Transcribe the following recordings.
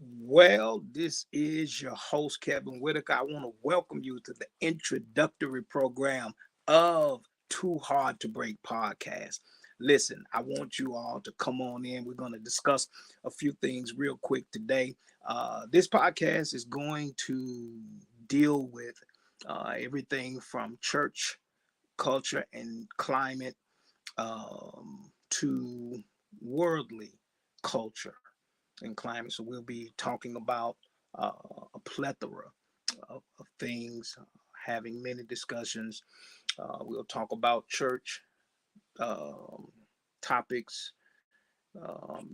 Well, this is your host, Kevin Whitaker. I want to welcome you to the introductory program of Too Hard to Break podcast. Listen, I want you all to come on in. We're going to discuss a few things real quick today. This podcast is going to deal with everything from church culture and climate to worldly culture and climate. So we'll be talking about uh, a plethora of things, having many discussions. We'll talk about church um, topics,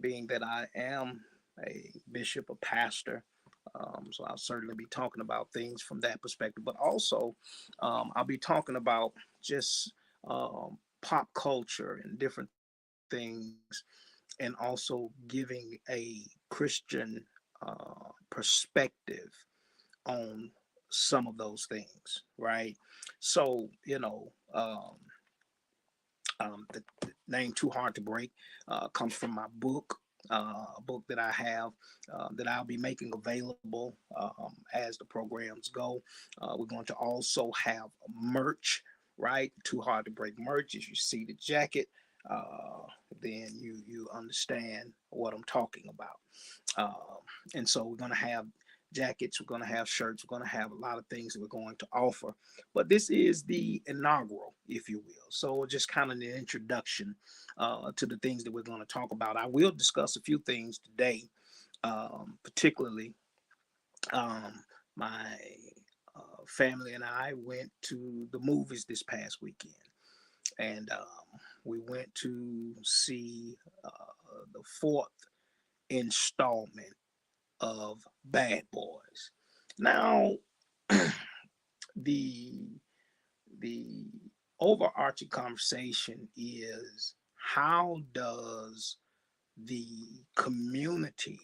being that I am a bishop, a pastor. So I'll certainly be talking about things from that perspective, but also I'll be talking about just pop culture and different things, and also giving a Christian perspective on some of those things, right? So, the name Too Hard to Break comes from my book, a book that I have that I'll be making available as the programs go. We're going to also have merch, right? Too Hard to Break merch. As you see the jacket, uh, then you understand what I'm talking about. And so we're going to have jackets, we're going to have shirts, we're going to have a lot of things that we're going to offer. But this is the inaugural, if you will. So just kind of the introduction to the things that we're going to talk about. I will discuss a few things today, particularly my family and I went to the movies this past weekend. And we went to see the fourth installment of Bad Boys. Now, the the overarching conversation is how does the community,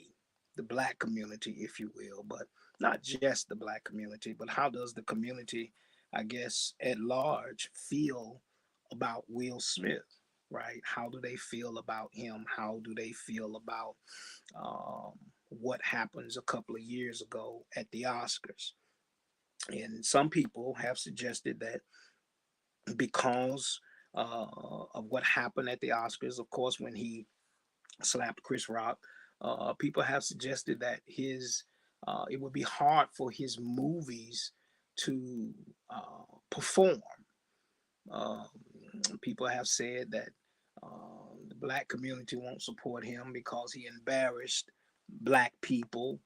the black community, if you will, but not just the black community, but how does the community, I guess, at large feel about Will Smith, right? How do they feel about him? How do they feel about um, what happens a couple of years ago at the Oscars? And some people have suggested that because of what happened at the Oscars, of course, when he slapped Chris Rock, people have suggested that his it would be hard for his movies to perform. Um, People have said that the black community won't support him because he embarrassed black people,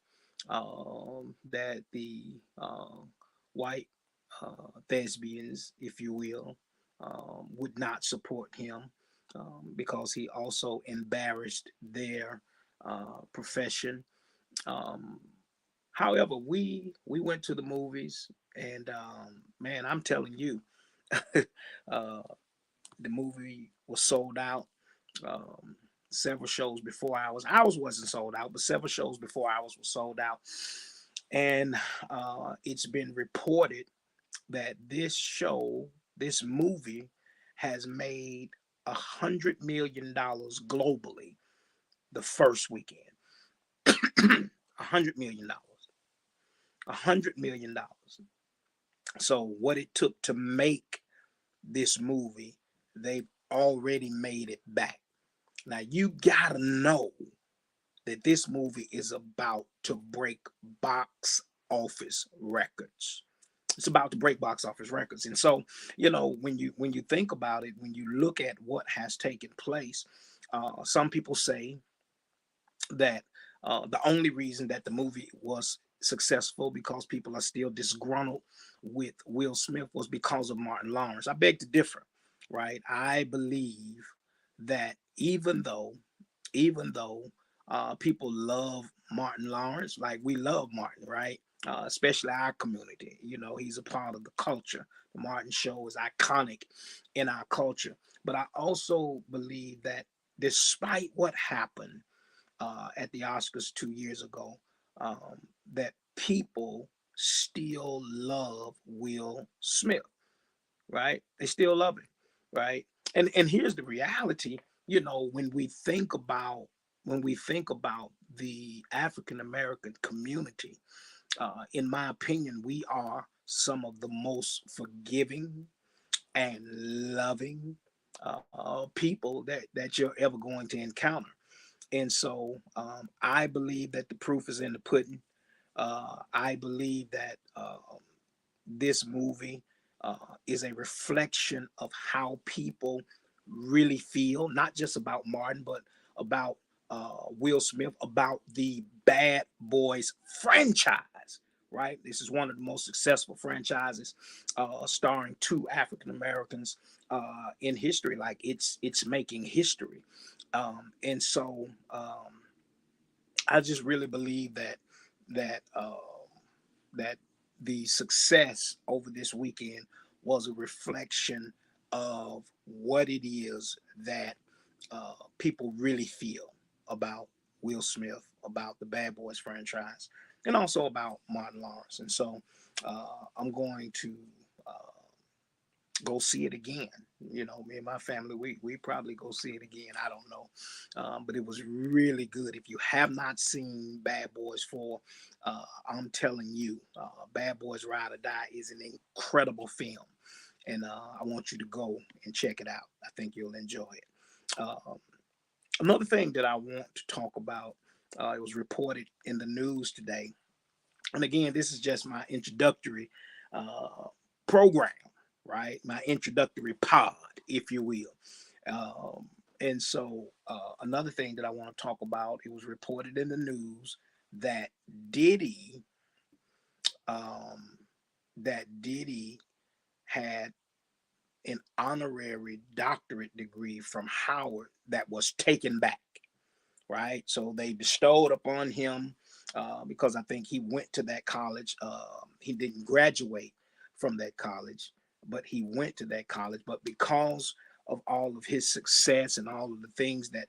that the white thespians, if you will, would not support him because he also embarrassed their profession. Um, However, we went to the movies, and man, I'm telling you, uh, the movie was sold out. Um, Several shows before ours wasn't sold out, but several shows before ours was sold out, and it's been reported that this movie, has made $100 million globally the first weekend. $100 million. $100 million. So what it took to make this movie, they've already made it back. Now you gotta know that this movie is about to break box office records. It's about to break box office records. And so, when you think about it, when you look at what has taken place, some people say that the only reason that the movie was successful, because people are still disgruntled with Will Smith, was because of Martin Lawrence. I beg to differ, right? I believe that even though people love Martin Lawrence, like we love Martin, right? Especially our community. He's a part of the culture. The Martin Show is iconic in our culture. But I also believe that despite what happened at the Oscars 2 years ago, that people still love Will Smith, right? They still love him, right? And here's the reality, when we think about when we think about the African American community, in my opinion, we are some of the most forgiving and loving people that you're ever going to encounter. And so I believe that the proof is in the pudding. I believe that this movie is a reflection of how people really feel, not just about Martin, but about Will Smith, about the Bad Boys franchise. Right, this is one of the most successful franchises, starring two African Americans in history. Like it's making history, and so I just really believe that that the success over this weekend was a reflection of what it is that people really feel about Will Smith, about the Bad Boys franchise, and also about Martin Lawrence. And so I'm going to uh, go see it again. You know, me and my family, we probably go see it again. I don't know, but it was really good. If you have not seen Bad Boys 4, I'm telling you, Bad Boys Ride or Die is an incredible film, and I want you to go and check it out. I think you'll enjoy it. Another thing that I want to talk about, it was reported in the news today, and again, this is just my introductory uh, program, right? My introductory pod, if you will. And so, another thing that I want to talk about, it was reported in the news that Diddy, um, that Diddy had an honorary doctorate degree from Howard that was taken back, right? So they bestowed upon him because I think he went to that college. He didn't graduate from that college, but he went to that college. But because of all of his success and all of the things that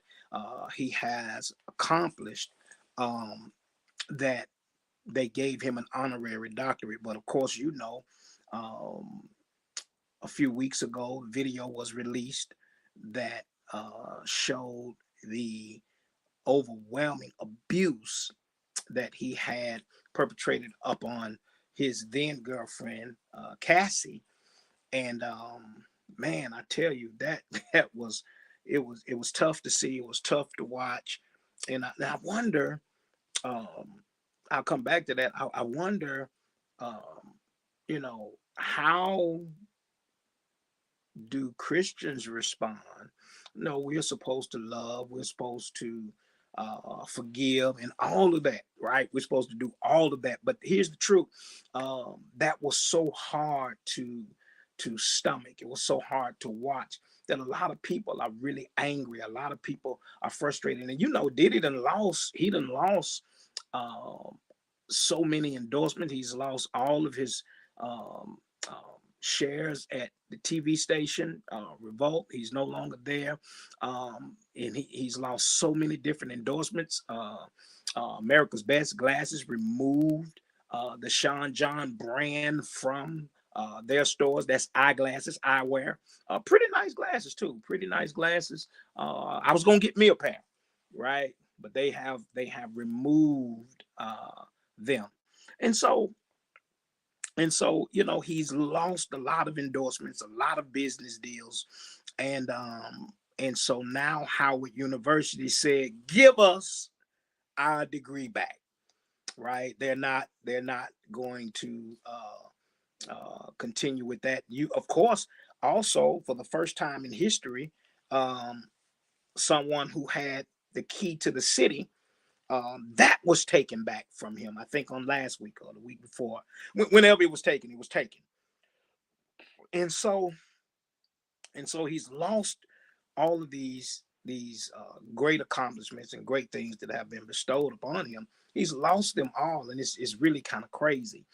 he has accomplished, that they gave him an honorary doctorate. But of course, you know, um, a few weeks ago, video was released that showed the overwhelming abuse that he had perpetrated upon his then girlfriend Cassie. And man, I tell you that that was it was tough to see. It was tough to watch, and I wonder. Um, I'll come back to that. I wonder, how do Christians respond? No, we're supposed to love, we're supposed to forgive, and all of that, right? We're supposed to do all of that. But here's the truth: that was so hard to stomach. It was so hard to watch that a lot of people are really angry. A lot of people are frustrated, and Diddy done lost. He done lost um, so many endorsements. He's lost all of his um, shares at the TV station, Revolt. He's no longer there. And he's lost so many different endorsements. America's Best Glasses removed the Sean John brand from their stores. That's eyeglasses, eyewear. Pretty nice glasses, too. Pretty nice glasses. I was going to get me a pair, right? But they have removed them. And so he's lost a lot of endorsements, a lot of business deals, and so now Howard University said, "Give us our degree back." Right? They're not going to continue with that. You, of course, also for the first time in history, um, someone who had the key to the city, that was taken back from him. I think on last week or the week before, whenever it was taken, it was taken. And so he's lost all of these great accomplishments and great things that have been bestowed upon him. He's lost them all, and it's really kind of crazy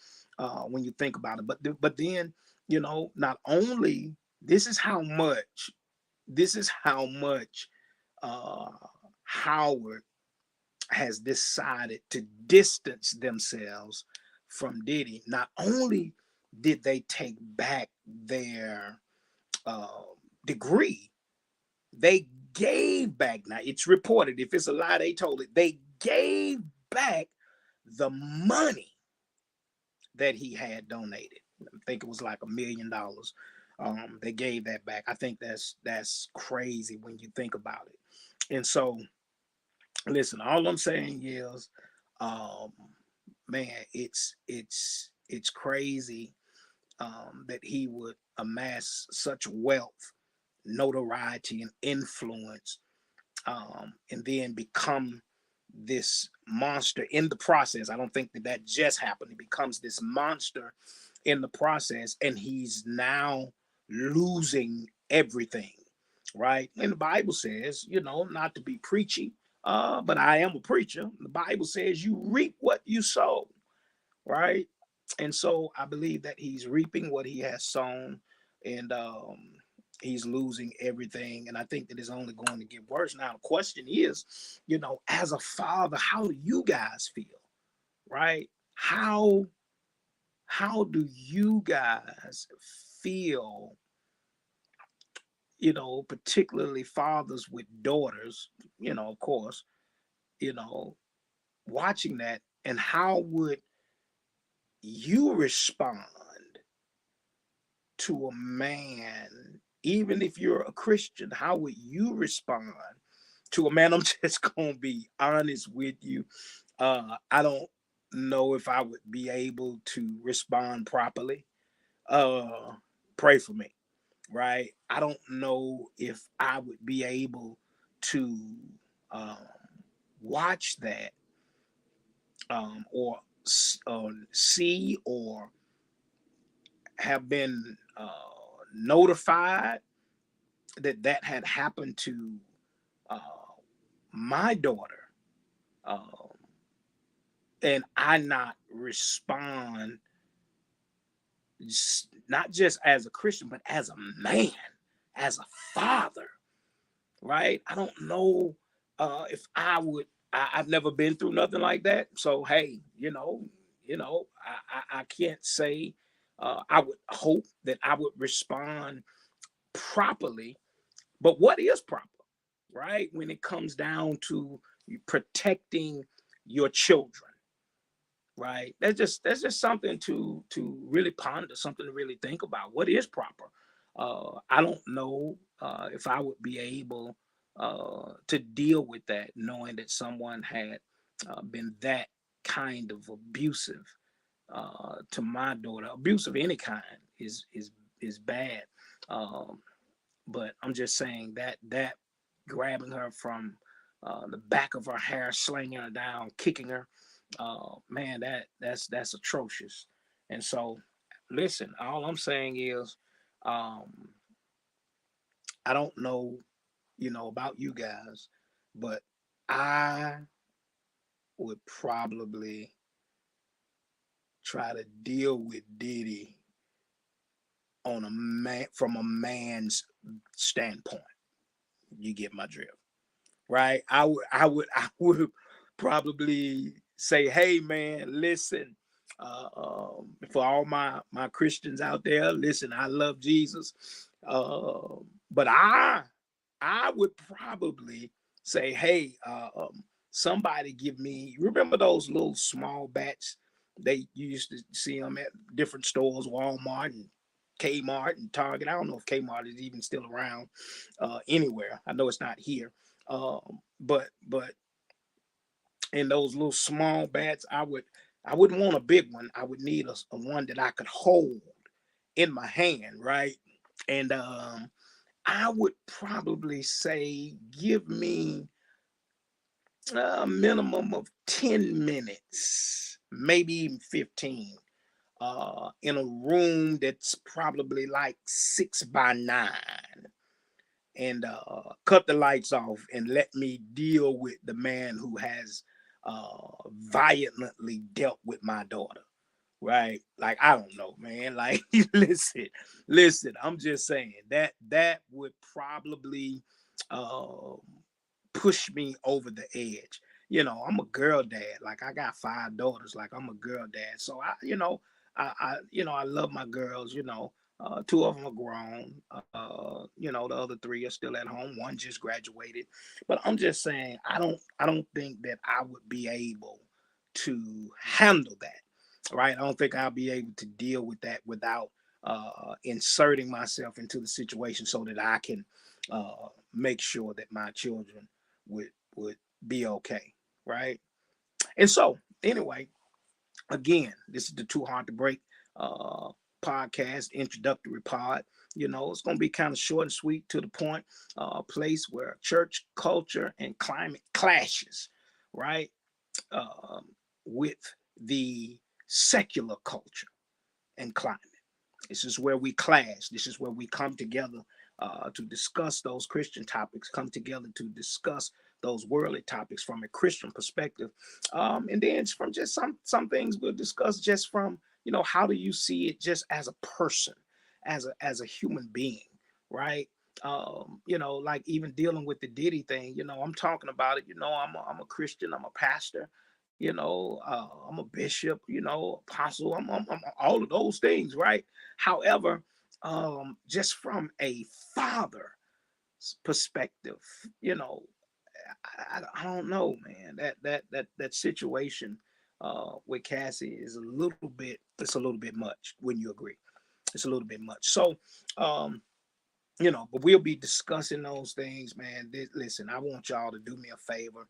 when you think about it. But then not only this is how much uh, Howard has decided to distance themselves from Diddy. Not only did they take back their uh, degree, they gave back. Now it's reported. If it's a lie, they told it. They gave back the money that he had donated. I think it was like $1 million. They gave that back. I think that's crazy when you think about it. And so, listen, all I'm saying is, um, man, it's crazy that he would amass such wealth, notoriety, and influence, and then become this monster in the process. I don't think that just happened. He becomes this monster in the process, and he's now losing everything, right? And the Bible says, not to be preachy, but I am a preacher. The Bible says you reap what you sow, right? And so I believe that he's reaping what he has sown, and he's losing everything. And I think that it's only going to get worse. Now, the question is, as a father, how do you guys feel, right? How do you guys feel, particularly fathers with daughters, of course, you know, watching that, and how would you respond to a man, even if you're a Christian? How would you respond to a man? I'm just gonna be honest with you. I don't know if I would be able to respond properly. Uh, Pray for me, right? I don't know if I would be able to um, watch that, or see, or have been notified that that had happened to uh, my daughter, um, and I not respond, not just as a Christian, but as a man, as a father, right? I don't know if I would. I've never been through nothing like that, so hey, I can't say. I would hope that I would respond properly, but what is proper, right? When it comes down to protecting your children, right? That's just something to really ponder, something to really think about. What is proper? I don't know if I would be able to deal with that, knowing that someone had been that kind of abusive to my daughter. Abuse of any kind is bad. Um, but I'm just saying that grabbing her from the back of her hair, slinging her down, kicking her, man, that's atrocious. And so, listen, all I'm saying is, um, I don't know, about you guys, but I would probably try to deal with Diddy on a man from a man's standpoint. You get my drift, right? I would probably say, hey man, listen, for all my Christians out there, listen, I love Jesus, but I would probably say, hey, somebody give me. Remember those little small bats? They you used to see them at different stores, Walmart and Kmart and Target. I don't know if Kmart is even still around anywhere. I know it's not here. But in those little small bats, I wouldn't want a big one. I would need a one that I could hold in my hand, right? And I would probably say, give me a minimum of 10 minutes, maybe even 15, in a room that's probably like 6 by 9, and cut the lights off and let me deal with the man who has violently dealt with my daughter. Right? Like, I don't know, man. Like, listen. I'm just saying that would probably uh, push me over the edge. I'm a girl dad. Like, I got 5 daughters. Like, I'm a girl dad. So I love my girls. Two of them are grown. You know, the other three are still at home. One just graduated. But I'm just saying, I don't think that I would be able to handle that. Right? I don't think I'll be able to deal with that without inserting myself into the situation so that I can make sure that my children would be okay. Right? And so, anyway, again, this is the Too Hard to Break uh, podcast, introductory pod. You know, it's going to be kind of short and sweet, to the point, place where church culture and climate clashes, right, um, with the secular culture and climate. This is where we clash. This is where we come together to discuss those Christian topics, come together to discuss those worldly topics from a Christian perspective. And then from just some things we'll discuss just from, you know, how do you see it just as a person, as a human being, right? You know, like even dealing with the Diddy thing, you know, I'm talking about it, you know, I'm a Christian, I'm a pastor, you know, I'm a bishop, you know, apostle, I'm all of those things, right? However, just from a father perspective, you know, I don't know, man. That situation with Cassie is a little bit. It's a little bit much. Wouldn't you agree? It's a little bit much. So, um, you know, but we'll be discussing those things, man. Listen, I want y'all to do me a favor.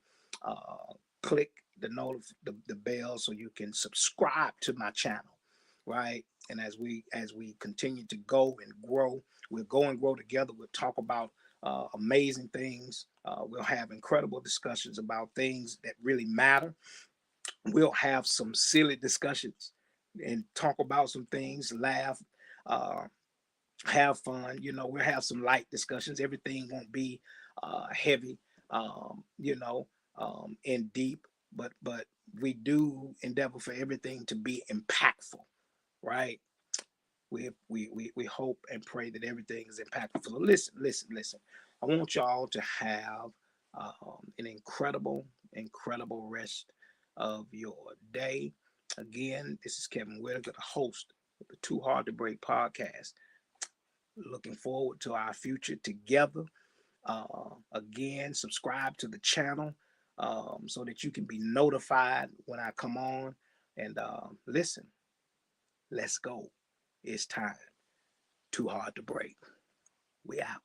Click the bell so you can subscribe to my channel, right? And as we continue to go and grow, we'll go and grow together. We'll talk about amazing things. We'll have incredible discussions about things that really matter. We'll have some silly discussions and talk about some things, laugh, uh, have fun. You know, we'll have some light discussions. Everything won't be heavy, you know, and deep, but we do endeavor for everything to be impactful, right? We hope and pray that everything is impactful. So listen. I want y'all to have an incredible rest of your day. Again, this is Kevin Whitaker, the host of the Too Hard to Break podcast. Looking forward to our future together. Again, subscribe to the channel so that you can be notified when I come on. And listen, let's go. It's time. Too hard to break. We out.